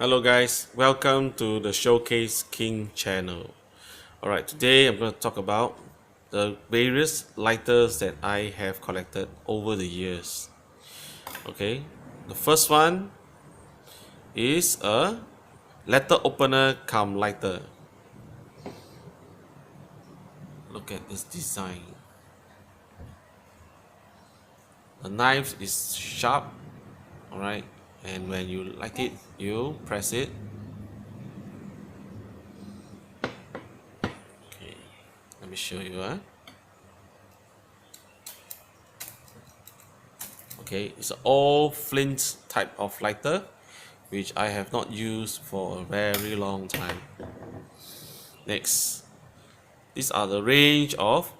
Hello guys, welcome to the Showcase King channel. Alright, today I'm going to talk about the various lighters that I have collected over the years. Okay, the first one is a letter opener cum lighter. Look at this design. The knife is sharp, alright, and when you light it, you press it. Okay, let me show you. Okay, it's an all flint type of lighter, which I have not used for a very long time. Next, these are the range of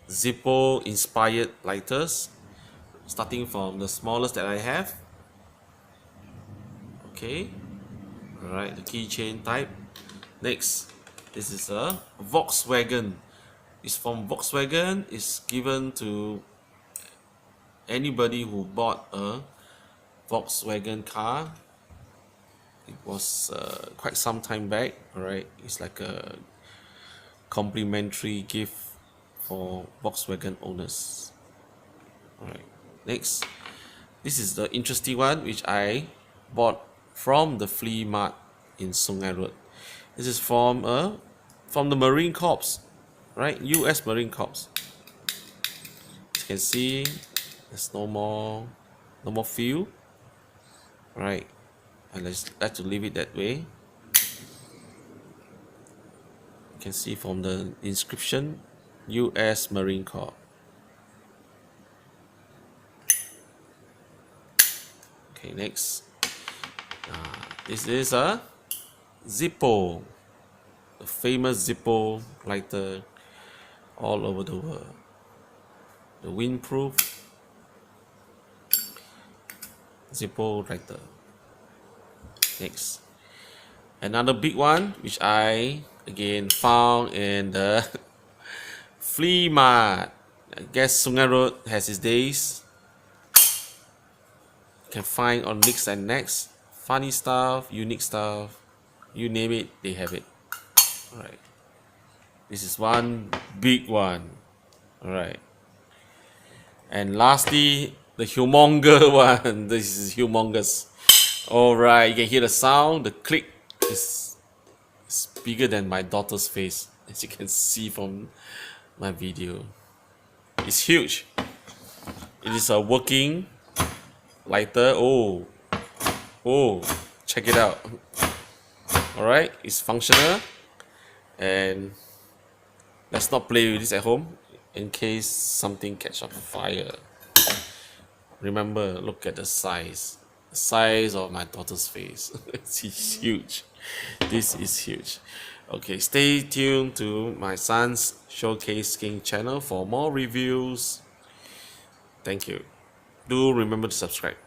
Zippo inspired lighters, starting from the smallest that I have. Okay, alright, the keychain type. Next, this is a Volkswagen. It's from Volkswagen. It's given to anybody who bought a Volkswagen car. It was quite some time back. Alright, it's like a complimentary gift for Volkswagen owners. Alright, next, this is the interesting one which I bought from the flea mart in Sungai Road. This is from the Marine Corps, right? US Marine Corps. As you can see, there's no more feel. Right, and let's like to leave it that way. You can see from the inscription, US Marine Corps. Okay, next, this is a Zippo, the famous Zippo lighter all over the world. The Windproof Zippo lighter. Next, another big one which I again found in the flea mart. I guess Sungai Road has its days. You can find on Mix and Next. Funny stuff, unique stuff, you name it, they have it. Alright, this is one big one. Alright, and lastly, the humongous one. This is humongous. Alright, you can hear the sound. The click is bigger than my daughter's face, as you can see from my video. It's huge. It is a working lighter. Oh, check it out. Alright, it's functional, and let's not play with this at home in case something catch on fire. Remember, look at the size of my daughter's face. It's huge. This is huge. Okay, stay tuned to my son's Showcase King channel for more reviews. Thank you. Do remember to subscribe.